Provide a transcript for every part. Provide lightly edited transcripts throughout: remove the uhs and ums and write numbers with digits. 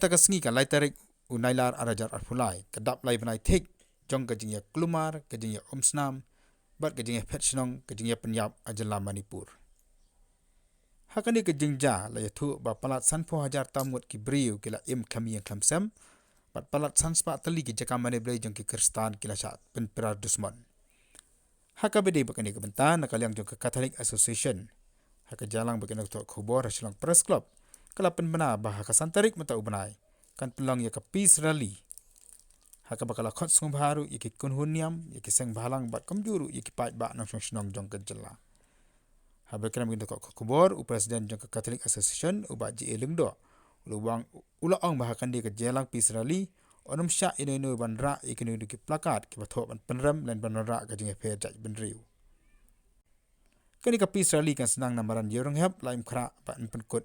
takasngi kan lai tarik unailar arajar arpulai kedap lai benai thik jong kajingya klumar kajingya omsnam bat kajingya phetchnong kajingya penyap ajala Manipur. Hakani kajingja la yathu ba palat sanpho hajar tamut ki briu kila im khami yang khamsam bat palat sanspa tali ki jakamane blai jong ki kristan kila shat penperar dusman. Hakabede bakani kebentan nakaliang jong ke Catholic Association. Hakajalang bakani to khobor hasilong press club kala penbena bah hakasantarik mata ubenai kan pelang ya ke peace rally. Haka bakala khot sung baru yaki kunhuniam yaki seng bahalang bat kamjuru yaki pai ba nang snong jong ke jela. Habakram ginda ko khobor u president jong ke Catholic Association u ba ji elungdo luwang ulaong bahakan dia ke jelang peace rally onum sya ino bandra ikinu ki plakat ki batho ban penram lan bandra ka jing fair jaj benriu. Kani ka peace rally kan senang namaran yorong hab laim khra ba penkut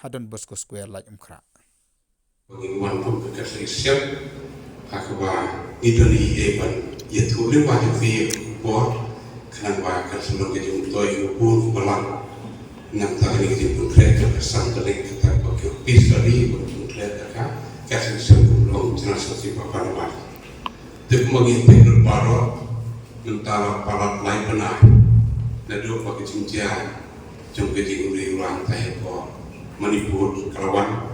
Hadon Bosco Square laim khra. Pengumuman pun berkasih siap akaba idoni eban yaitu lewat fi bor kenapa kerana kita untuk pun balang nyata ini kita pun kerja kesan dari kita pakai pisari pun kerja kasih sebelum jenazah si bapa nama. Tapi bagi penur baru antara palat lain benar dan dua pakai cincin jom kerja uri orang tayar ko Manipur Kalawan.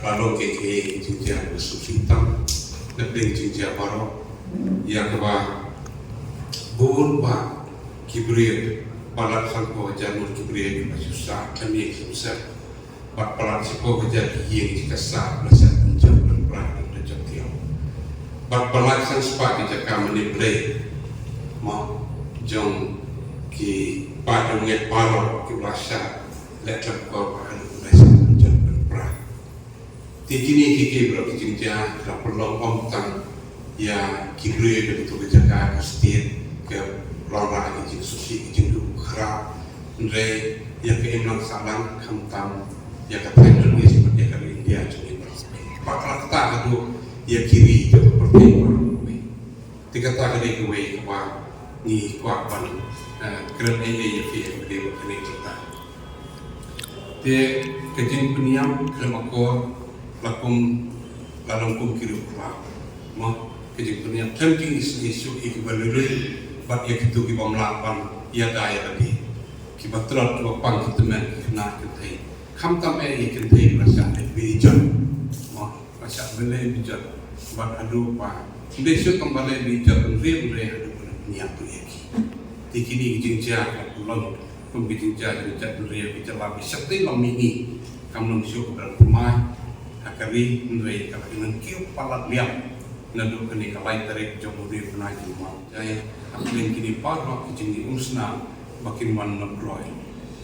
Lalu keke cincin bersufitam lebih cincin baru yang keba bun ba kibriya palat sangko janur kibriya di susah kami susah bat palat siko jadi yang dikasar berasa menjauh dan berani dan jauh bat palat sang sepak di jaka meniplay mau jong ki padungnya paru ki berasa letak kau berani berasa menjauh dan berani. Tikini kiki berarti jinja perlu omtang ya kibriya dari tu kejaga state ke orang yang susi jindu khara ndre ya ke emlang salang khamtam ya ke Thailand ni seperti ke India jadi pakar kata itu ya kiri itu seperti tiga tak ada kewe wa ni kuat ban keren ini ya fi di kini kita de kejin peniam kemakor lakum lalangkum kiri kurang, mah kejadian penting isu ikibalului, bat ya kita kita melakukan ya daya tadi, kita terus lapang kita nak kentai, kamtam kentai rasa bijak, mah rasa belai bijak, bat adu pa, besok kembali bijak real adu niat tu lagi, tikini jinjah pulang, pembijak bijak real bijak lebih sekali lamini, kamu nusuk berumah. Akari nui kalau dengan kiu palat liam nadu kini kalai tarik jomuri penai rumah jaya akilin kini parok kini usna bakin wan nabroy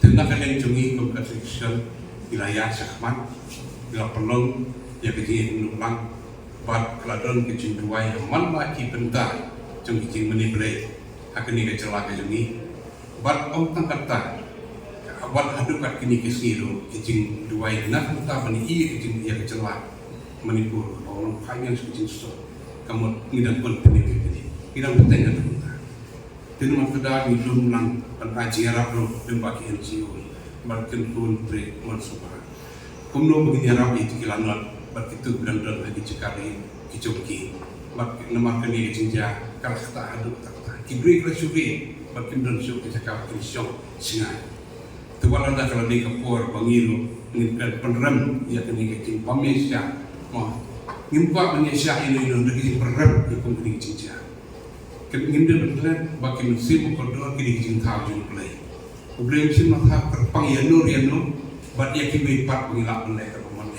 tenda kalian jungi kompetisi wilayah sakman bila pelong ya kini nulang bat keladon kecing dua yang mana ki bentar jung kecing meniblay akini kecelak jungi bat om tangkata wat hadu kat kini kesiru kecing dua yang nak kita bani iya kecing ia kecelak Manipur orang kaya kecing so kamu ngidam pun penik kini ngidam peteng ada kita tenu makada ngidum lang pengaji Arab lo dan bagi NGO balkan pun break mansubah kumno begini Arab itu kilanot bat itu benar-benar lagi cekali kicoki bat nama kini kecing jah kalau kita hadu kata kibri kerasubi bat kimdan syuk kecakap kisyong singai tuan anda kalau di kapur bangiru ngimpan peneram ya kini kecing pamesya mah ngimpa pamesya ini kecing peneram ya pun kini kecing jah ngimpan peneram bagi musim kodoh kini kecing tahu juga play problem musim mata terpang yanu bat ya kini pat pengilap pelai terpaman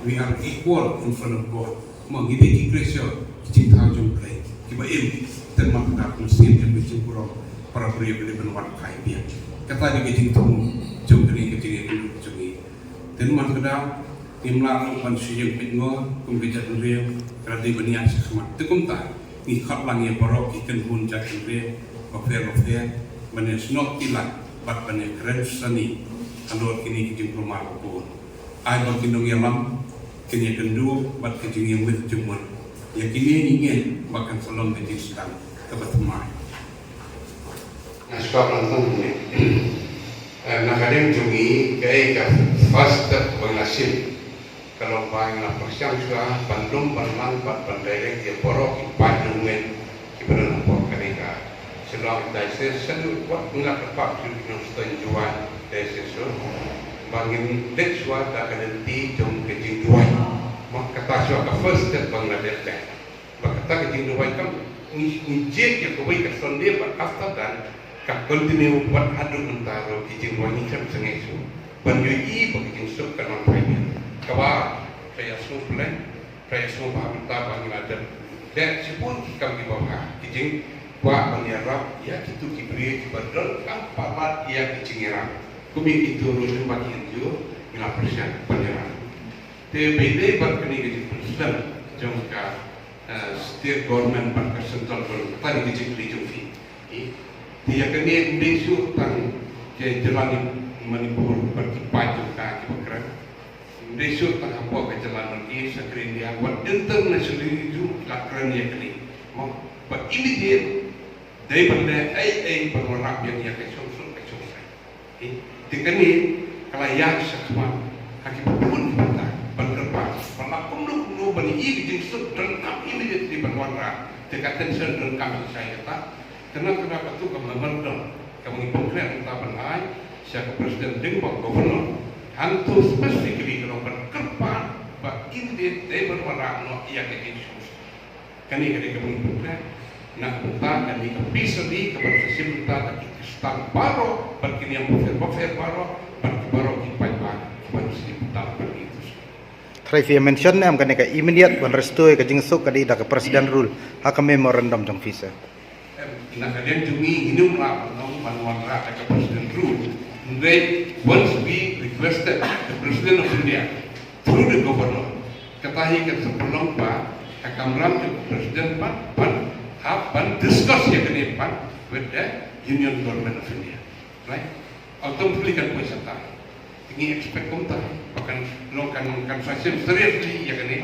we are equal in front of God mah gini kecing kecing tahu juga play kiba im termak tak musim yang kecing kurang para pria beli benwat kai dia kata di kecing temu jom kini kecing itu jungi dan man kedam imla manusia yang pingo kumbijat real kerana benian sekhmat tekum tak ni khat lang yang borok ikan bun jak real ofer benian snok tilat bat benian keren seni kalau kini kecing rumah pun ai bang kinong yalam kini kendu bat kecing yang with jumur yang kini ingin bahkan selong kecing sedang kebetulan sebab langsung ni, nak ada jungi gaya first penghasil kalau bang na persiang suah bandung bandlang bandai dia borok ipat dengan kiberan apa mereka selama dasar satu buat nggak tepat sudah setujuan dasar so bangin dek suah tak ada di jom kejing dua mak kata suah ke first step Bangladesh dah mak kata kejing dua kan ngijek ya kawai ke sonde but after that kak continue buat adu antara kejing dua ni kan sengai so banyu i bagi sup kan orang kawa kaya sumpulan kaya sumpa kita Bangladesh dan sepun kami bawa kijing wa bangyarap ya itu kibri kibadon kan papat ya kijingerap kumi itu rusun bagi itu ila persian bangyarap te bede berkini kijing presiden jangka state government pada central government tadi kijing dijung fi dia kini desu tang ke jalan Manipur berkipai juga kibakeran desu tang apa ke jalan lagi sekali dia buat international itu lakran ya kini mau immediate dari benda ai berwarna yang ke sumsum ke sumsum dikani kalau yang semua kaki pun kita berdepan pernah kumlu bani ini jinsut dan kami immediate di berwarna dekat tension dan kami saya kata kenapa tu kamu merdom kamu konkret entah benai siapa presiden dengan gubernur hantu spesifik kalau berkepan bak immediate dari berwarna no ia ke jinsut kani kamu konkret nak betah dan bisa di kebersihan betah dan stang baro berkini yang buffer baro kipai bang kebersihan betah begitu. Terakhir mention ni amkan dekat immediate ban restui ke jingsuk kadi dak presiden rule hak memorandum jong visa. Nak kalian jungi minum lah manual rak ke presiden rule. Then once we requested the president of India through the governor ketahi ke sebelum pak akamram ke presiden pan happen discuss ya ke depan with the Union Government of India, right? Automatically kan punya serta. Tinggi expect kumta, bahkan lo kan seriously ya ke ni,